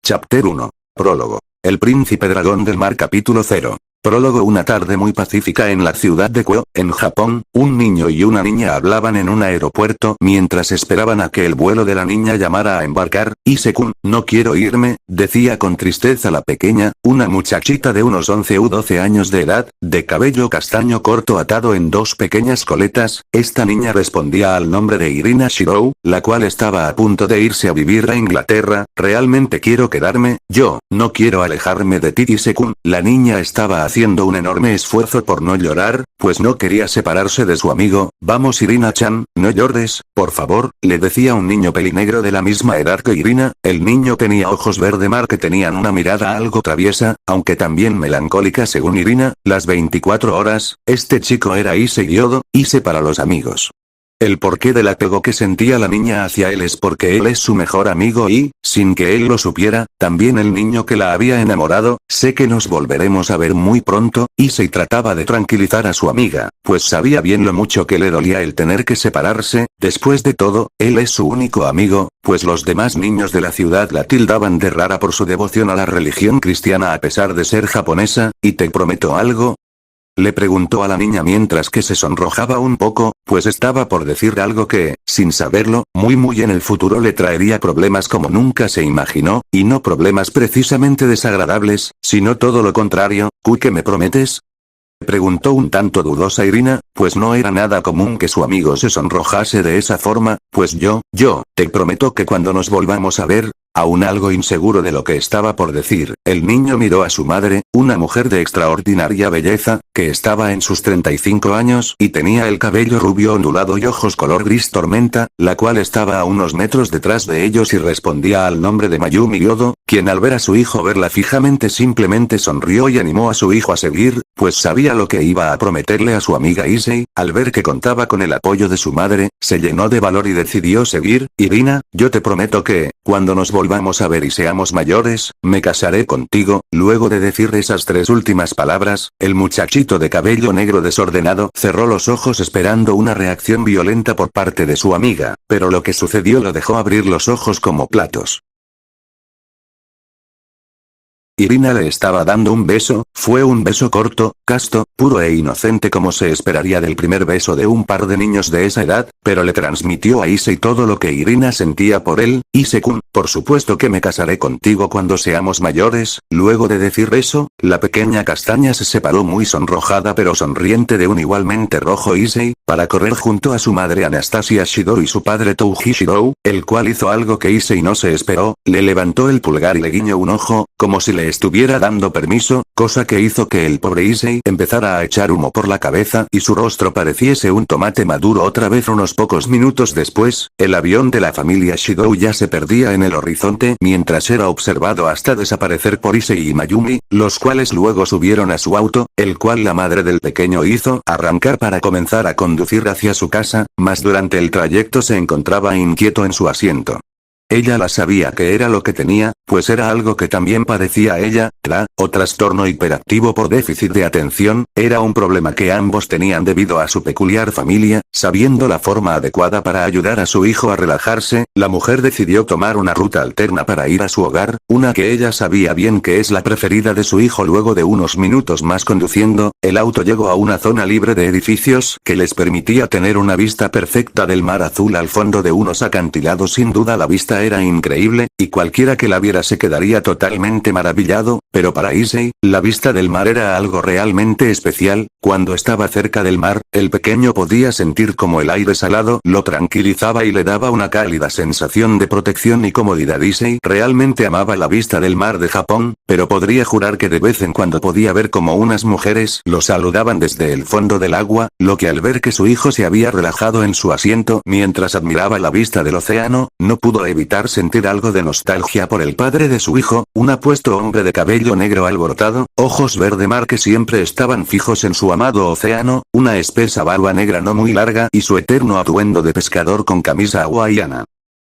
Chapter 1. Prólogo. El príncipe dragón del mar capítulo 0. Prólogo. Una tarde muy pacífica en la ciudad de Kyoto, en Japón, un niño y una niña hablaban en un aeropuerto mientras esperaban a que el vuelo de la niña llamara a embarcar. Ise-kun, no quiero irme, decía con tristeza la pequeña, una muchachita de unos 11 u 12 años de edad, de cabello castaño corto atado en dos pequeñas coletas. Esta niña respondía al nombre de Irina Shirou, la cual estaba a punto de irse a vivir a Inglaterra. Realmente quiero quedarme, yo, no quiero alejarme de ti, Ise-kun. La niña estaba haciendo un enorme esfuerzo por no llorar, pues no quería separarse de su amigo. Vamos Irina-chan, no llores, por favor, le decía un niño pelinegro de la misma edad que Irina. El niño tenía ojos verde mar que tenían una mirada algo traviesa, aunque también melancólica según Irina. Las 24 horas, este chico era Ise Gyodo, Ise para los amigos. El porqué del apego que sentía la niña hacia él es porque él es su mejor amigo y, sin que él lo supiera, también el niño que la había enamorado. Sé que nos volveremos a ver muy pronto. Issei trataba de tranquilizar a su amiga, pues sabía bien lo mucho que le dolía el tener que separarse. Después de todo, él es su único amigo, pues los demás niños de la ciudad la tildaban de rara por su devoción a la religión cristiana a pesar de ser japonesa. ¿Y te prometo algo?, le preguntó a la niña mientras que se sonrojaba un poco, pues estaba por decir algo que, sin saberlo, muy en el futuro le traería problemas como nunca se imaginó, y no problemas precisamente desagradables, sino todo lo contrario. ¿Qué me prometes?, preguntó un tanto dudosa Irina, pues no era nada común que su amigo se sonrojase de esa forma. Pues yo, te prometo que cuando nos volvamos a ver. Aún algo inseguro de lo que estaba por decir, el niño miró a su madre, una mujer de extraordinaria belleza, que estaba en sus 35 años y tenía el cabello rubio ondulado y ojos color gris tormenta, la cual estaba a unos metros detrás de ellos y respondía al nombre de Mayumi Gyodo, quien al ver a su hijo verla fijamente simplemente sonrió y animó a su hijo a seguir, pues sabía lo que iba a prometerle a su amiga Issei. Al ver que contaba con el apoyo de su madre, se llenó de valor y decidió seguir. Irina, yo te prometo que, cuando nos volvamos a ver y seamos mayores, me casaré contigo. Luego de decir esas tres últimas palabras, el muchachito de cabello negro desordenado cerró los ojos esperando una reacción violenta por parte de su amiga, pero lo que sucedió lo dejó abrir los ojos como platos. Irina le estaba dando un beso. Fue un beso corto, casto, puro e inocente como se esperaría del primer beso de un par de niños de esa edad, pero le transmitió a Issei todo lo que Irina sentía por él. Ise-kun, por supuesto que me casaré contigo cuando seamos mayores. Luego de decir eso, la pequeña castaña se separó muy sonrojada pero sonriente de un igualmente rojo Issei, para correr junto a su madre Anastasia Shidou y su padre Touji Shidou, el cual hizo algo que Issei no se esperó, le levantó el pulgar y le guiñó un ojo, como si le estuviera dando permiso, cosa que hizo que el pobre Issei empezara a echar humo por la cabeza y su rostro pareciese un tomate maduro otra vez. Unos pocos minutos después, el avión de la familia Shidou ya se perdía en el horizonte mientras era observado hasta desaparecer por Issei y Mayumi, los cuales luego subieron a su auto, el cual la madre del pequeño hizo arrancar para comenzar a conducir hacia su casa, mas durante el trayecto se encontraba inquieto en su asiento. Ella la sabía que era lo que tenía, pues era algo que también padecía ella, o trastorno hiperactivo por déficit de atención. Era un problema que ambos tenían debido a su peculiar familia. Sabiendo la forma adecuada para ayudar a su hijo a relajarse, la mujer decidió tomar una ruta alterna para ir a su hogar, una que ella sabía bien que es la preferida de su hijo. Luego de unos minutos más conduciendo, el auto llegó a una zona libre de edificios que les permitía tener una vista perfecta del mar azul al fondo de unos acantilados. Sin duda la vista era increíble, y cualquiera que la viera se quedaría totalmente maravillado, pero para Issei, la vista del mar era algo realmente especial. Cuando estaba cerca del mar, el pequeño podía sentir como el aire salado lo tranquilizaba y le daba una cálida sensación de protección y comodidad. Issei realmente amaba la vista del mar de Japón, pero podría jurar que de vez en cuando podía ver como unas mujeres lo saludaban desde el fondo del agua, lo que al ver que su hijo se había relajado en su asiento mientras admiraba la vista del océano, no pudo evitar sentir algo de nostalgia por el padre de su hijo, un apuesto hombre de cabello negro alborotado, ojos verde mar que siempre estaban fijos en su amado océano, una espesa barba negra no muy larga y su eterno atuendo de pescador con camisa hawaiana.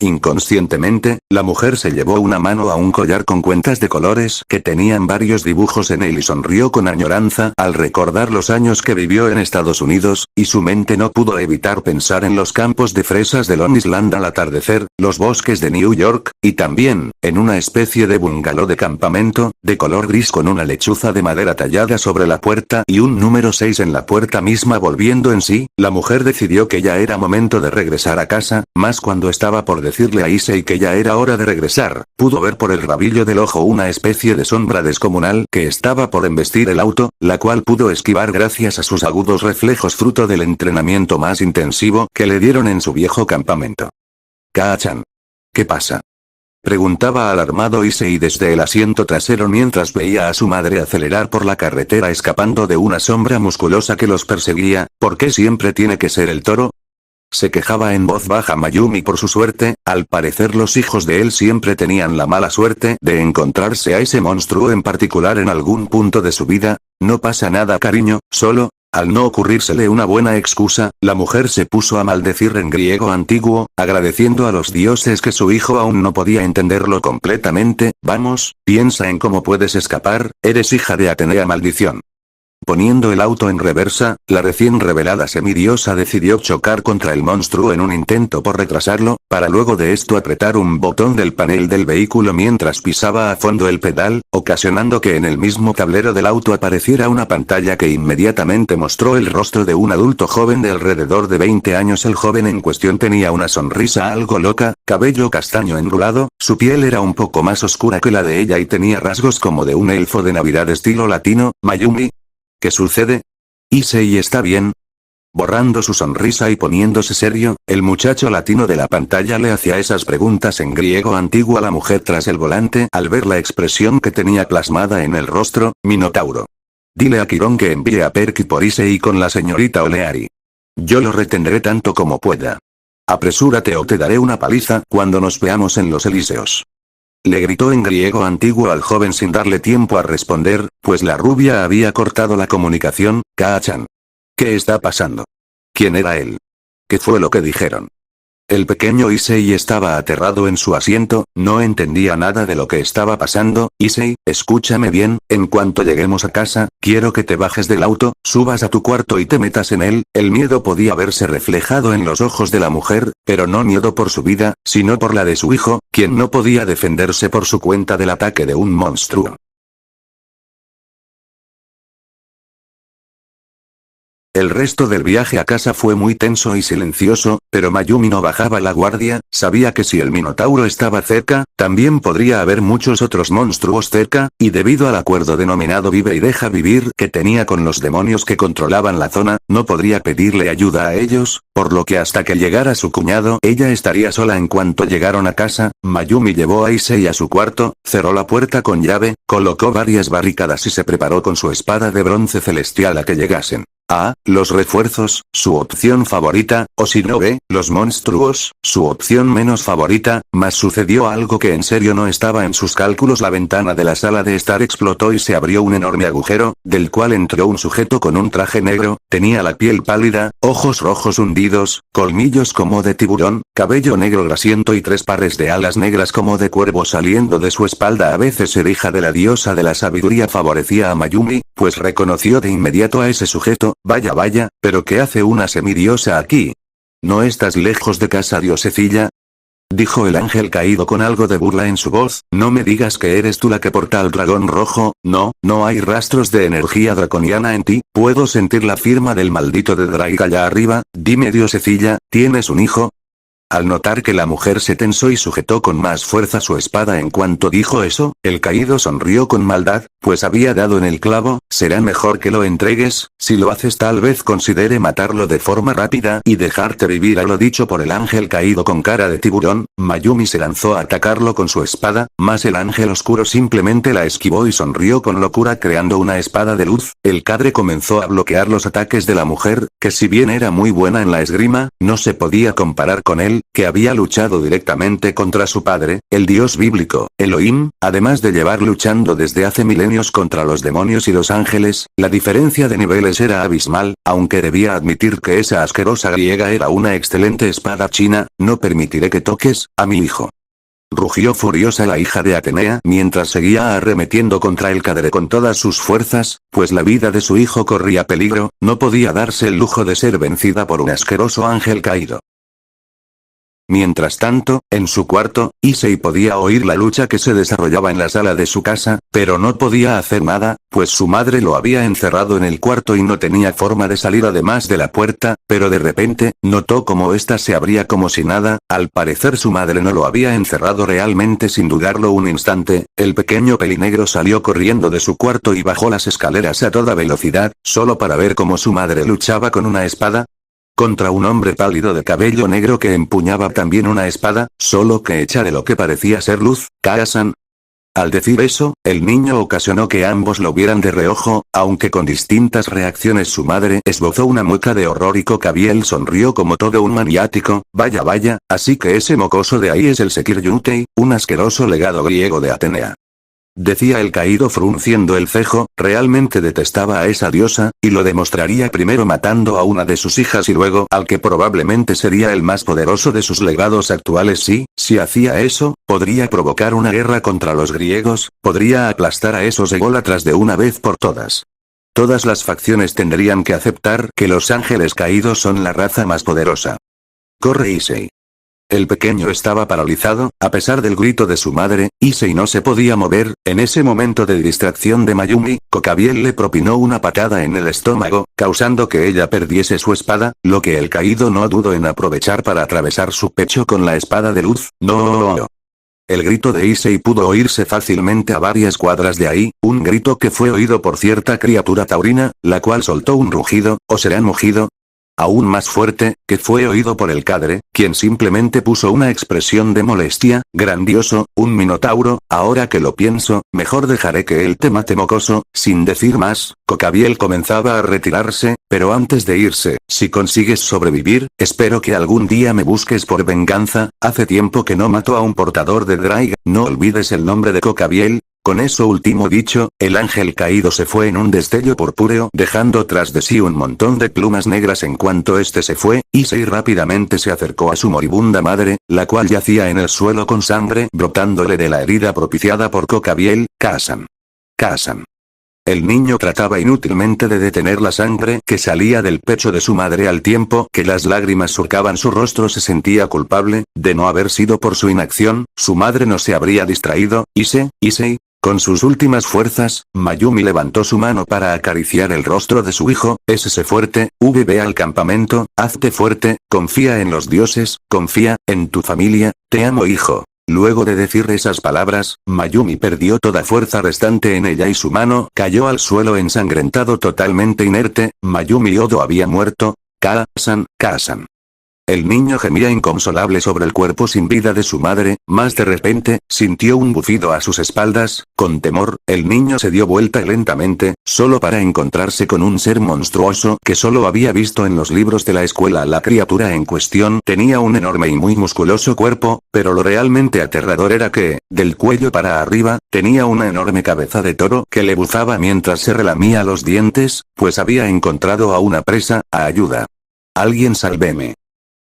Inconscientemente, la mujer se llevó una mano a un collar con cuentas de colores que tenían varios dibujos en él y sonrió con añoranza al recordar los años que vivió en Estados Unidos, y su mente no pudo evitar pensar en los campos de fresas de Long Island al atardecer, los bosques de New York, y también, en una especie de bungalow de campamento, de color gris con una lechuza de madera tallada sobre la puerta y un número 6 en la puerta misma. Volviendo en sí, la mujer decidió que ya era momento de regresar a casa, más cuando estaba por decirle a Issei que ya era hora de regresar, pudo ver por el rabillo del ojo una especie de sombra descomunal que estaba por embestir el auto, la cual pudo esquivar gracias a sus agudos reflejos fruto del entrenamiento más intensivo que le dieron en su viejo campamento. Kaa-chan. ¿Qué pasa? Preguntaba alarmado Issei desde el asiento trasero mientras veía a su madre acelerar por la carretera escapando de una sombra musculosa que los perseguía. ¿Por qué siempre tiene que ser el toro? Se quejaba en voz baja Mayumi por su suerte, al parecer los hijos de él siempre tenían la mala suerte de encontrarse a ese monstruo en particular en algún punto de su vida. No pasa nada cariño, solo, al no ocurrírsele una buena excusa, la mujer se puso a maldecir en griego antiguo, agradeciendo a los dioses que su hijo aún no podía entenderlo completamente. Vamos, piensa en cómo puedes escapar, eres hija de Atenea maldición. Poniendo el auto en reversa, la recién revelada semidiosa decidió chocar contra el monstruo en un intento por retrasarlo, para luego de esto apretar un botón del panel del vehículo mientras pisaba a fondo el pedal, ocasionando que en el mismo tablero del auto apareciera una pantalla que inmediatamente mostró el rostro de un adulto joven de alrededor de 20 años. El joven en cuestión tenía una sonrisa algo loca, cabello castaño enrulado, su piel era un poco más oscura que la de ella y tenía rasgos como de un elfo de Navidad estilo latino. Mayumi. ¿Qué sucede? Issei está bien. Borrando su sonrisa y poniéndose serio, el muchacho latino de la pantalla le hacía esas preguntas en griego antiguo a la mujer tras el volante al ver la expresión que tenía plasmada en el rostro. Minotauro. Dile a Kiron que envíe a Perky por Issei con la señorita Oleari. Yo lo retendré tanto como pueda. Apresúrate o te daré una paliza cuando nos veamos en los Elíseos. Le gritó en griego antiguo al joven sin darle tiempo a responder, pues la rubia había cortado la comunicación. Kaa-chan. ¿Qué está pasando? ¿Quién era él? ¿Qué fue lo que dijeron? El pequeño Issei estaba aterrado en su asiento, no entendía nada de lo que estaba pasando. Issei, escúchame bien, en cuanto lleguemos a casa, quiero que te bajes del auto, subas a tu cuarto y te metas en él. El miedo podía verse reflejado en los ojos de la mujer, pero no miedo por su vida, sino por la de su hijo, quien no podía defenderse por su cuenta del ataque de un monstruo. El resto del viaje a casa fue muy tenso y silencioso, pero Mayumi no bajaba la guardia, sabía que si el Minotauro estaba cerca, también podría haber muchos otros monstruos cerca, y debido al acuerdo denominado Vive y Deja Vivir que tenía con los demonios que controlaban la zona, no podría pedirle ayuda a ellos, por lo que hasta que llegara su cuñado ella estaría sola. En cuanto llegaron a casa, Mayumi llevó a Issei a su cuarto, cerró la puerta con llave, colocó varias barricadas y se preparó con su espada de bronce celestial a que llegasen. Los refuerzos, su opción favorita, o si no los monstruos, su opción menos favorita, mas sucedió algo que en serio no estaba en sus cálculos. La ventana de la sala de estar explotó y se abrió un enorme agujero, del cual entró un sujeto con un traje negro, tenía la piel pálida, ojos rojos hundidos, colmillos como de tiburón, cabello negro grasiento y 3 pares de alas negras como de cuervo saliendo de su espalda. A veces ser hija de la diosa de la sabiduría favorecía a Mayumi, pues reconoció de inmediato a ese sujeto. Vaya, pero ¿qué hace una semidiosa aquí? ¿No estás lejos de casa, diosecilla? Dijo el ángel caído con algo de burla en su voz. No me digas que eres tú la que porta al dragón rojo. No hay rastros de energía draconiana en ti, puedo sentir la firma del maldito de Draiga allá arriba. Dime, diosecilla, ¿tienes un hijo? Al notar que la mujer se tensó y sujetó con más fuerza su espada en cuanto dijo eso, el caído sonrió con maldad, pues había dado en el clavo. Será mejor que lo entregues, si lo haces tal vez considere matarlo de forma rápida y dejarte vivir. A lo dicho por el ángel caído con cara de tiburón, Mayumi se lanzó a atacarlo con su espada, mas el ángel oscuro simplemente la esquivó y sonrió con locura creando una espada de luz. El cadre comenzó a bloquear los ataques de la mujer, que si bien era muy buena en la esgrima, no se podía comparar con él, que había luchado directamente contra su padre, el dios bíblico, Elohim, además de llevar luchando desde hace milenios demonios contra los demonios y los ángeles, la diferencia de niveles era abismal, aunque debía admitir que esa asquerosa griega era una excelente espada china. No permitiré que toques a mi hijo. Rugió furiosa la hija de Atenea mientras seguía arremetiendo contra el cadre con todas sus fuerzas, pues la vida de su hijo corría peligro, no podía darse el lujo de ser vencida por un asqueroso ángel caído. Mientras tanto, en su cuarto, Issei podía oír la lucha que se desarrollaba en la sala de su casa, pero no podía hacer nada, pues su madre lo había encerrado en el cuarto y no tenía forma de salir además de la puerta, pero de repente, notó como ésta se abría como si nada. Al parecer su madre no lo había encerrado realmente. Sin dudarlo un instante, el pequeño pelinegro salió corriendo de su cuarto y bajó las escaleras a toda velocidad, solo para ver cómo su madre luchaba con una espada contra un hombre pálido de cabello negro que empuñaba también una espada, solo que hecha de lo que parecía ser luz. Kaa-san. Al decir eso, el niño ocasionó que ambos lo vieran de reojo, aunque con distintas reacciones. Su madre esbozó una mueca de horror y Kokabiel sonrió como todo un maniático. Vaya, así que ese mocoso de ahí es el Sekiryu-tei, un asqueroso legado griego de Atenea. Decía el caído frunciendo el cejo, realmente detestaba a esa diosa, y lo demostraría primero matando a una de sus hijas y luego al que probablemente sería el más poderoso de sus legados actuales. Si hacía eso, podría provocar una guerra contra los griegos, podría aplastar a esos ególatras de una vez por todas. Todas las facciones tendrían que aceptar que los ángeles caídos son la raza más poderosa. Corre, Issei. El pequeño estaba paralizado, a pesar del grito de su madre. Issei no se podía mover. En ese momento de distracción de Mayumi, Kokabiel le propinó una patada en el estómago, causando que ella perdiese su espada, lo que el caído no dudó en aprovechar para atravesar su pecho con la espada de luz. ¡No! El grito de Issei pudo oírse fácilmente a varias cuadras de ahí, un grito que fue oído por cierta criatura taurina, la cual soltó un rugido, o será mugido, aún más fuerte, que fue oído por el cadre, quien simplemente puso una expresión de molestia. Grandioso, un minotauro. Ahora que lo pienso, mejor dejaré que él te mate, mocoso. Sin decir más, Kokabiel comenzaba a retirarse, pero antes de irse, si consigues sobrevivir, espero que algún día me busques por venganza. Hace tiempo que no mato a un portador de Draiga. No olvides el nombre de Kokabiel. Con eso último dicho, el ángel caído se fue en un destello purpúreo, dejando tras de sí un montón de plumas negras. En cuanto este se fue, Issei rápidamente se acercó a su moribunda madre, la cual yacía en el suelo con sangre brotándole de la herida propiciada por Kokabiel. Kaa-san. El niño trataba inútilmente de detener la sangre que salía del pecho de su madre al tiempo que las lágrimas surcaban su rostro. Se sentía culpable, de no haber sido por su inacción, su madre no se habría distraído. Issei. Con sus últimas fuerzas, Mayumi levantó su mano para acariciar el rostro de su hijo. Sé fuerte, ve al campamento, hazte fuerte, confía en los dioses, confía en tu familia, te amo, hijo. Luego de decir esas palabras, Mayumi perdió toda fuerza restante en ella y su mano cayó al suelo ensangrentado, totalmente inerte. Mayumi Odo había muerto. Kaa-san. El niño gemía inconsolable sobre el cuerpo sin vida de su madre. Más de repente, sintió un bufido a sus espaldas. Con temor, el niño se dio vuelta lentamente, solo para encontrarse con un ser monstruoso que solo había visto en los libros de la escuela. La criatura en cuestión tenía un enorme y muy musculoso cuerpo, pero lo realmente aterrador era que, del cuello para arriba, tenía una enorme cabeza de toro que le bufaba mientras se relamía los dientes, pues había encontrado a una presa. ¡Ayuda! ¡Alguien sálveme!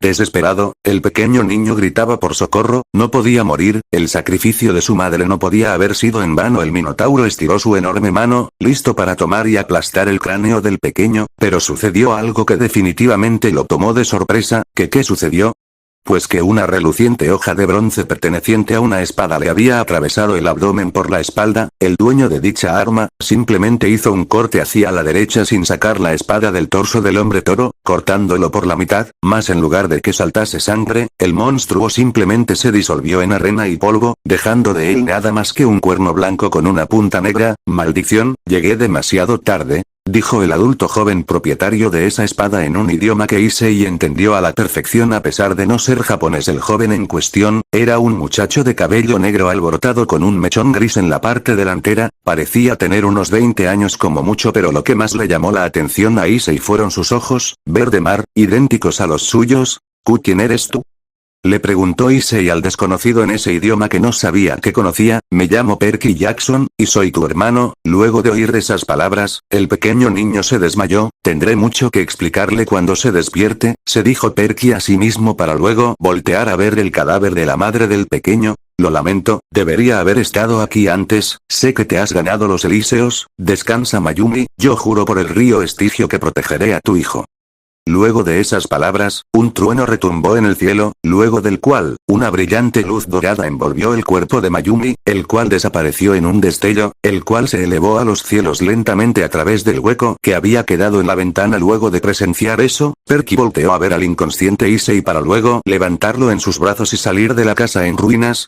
Desesperado, el pequeño niño gritaba por socorro. No podía morir, el sacrificio de su madre no podía haber sido en vano. El minotauro estiró su enorme mano, listo para tomar y aplastar el cráneo del pequeño, pero sucedió algo que definitivamente lo tomó de sorpresa. ¿Qué sucedió? Pues que una reluciente hoja de bronce perteneciente a una espada le había atravesado el abdomen por la espalda. El dueño de dicha arma simplemente hizo un corte hacia la derecha sin sacar la espada del torso del hombre toro, cortándolo por la mitad, mas en lugar de que saltase sangre, el monstruo simplemente se disolvió en arena y polvo, dejando de él nada más que un cuerno blanco con una punta negra. Maldición, llegué demasiado tarde, dijo el adulto joven propietario de esa espada en un idioma que Issei entendió a la perfección. A pesar de no ser japonés, el joven en cuestión era un muchacho de cabello negro alborotado con un mechón gris en la parte delantera. Parecía tener unos 20 años como mucho, pero lo que más le llamó la atención a Issei fueron sus ojos, verde mar, idénticos a los suyos. ¿Quién eres tú? Le preguntó Issei al desconocido en ese idioma que no sabía que conocía. Me llamo Perky Jackson, y soy tu hermano. Luego de oír esas palabras, el pequeño niño se desmayó. Tendré mucho que explicarle cuando se despierte, se dijo Perky a sí mismo para luego voltear a ver el cadáver de la madre del pequeño. Lo lamento, debería haber estado aquí antes. Sé que te has ganado los elíseos. Descansa Mayumi, yo juro por el río Estigio que protegeré a tu hijo. Luego de esas palabras, un trueno retumbó en el cielo, luego del cual, una brillante luz dorada envolvió el cuerpo de Mayumi, el cual desapareció en un destello, el cual se elevó a los cielos lentamente a través del hueco que había quedado en la ventana. Luego de presenciar eso, Perky volteó a ver al inconsciente Issei para luego levantarlo en sus brazos y salir de la casa en ruinas.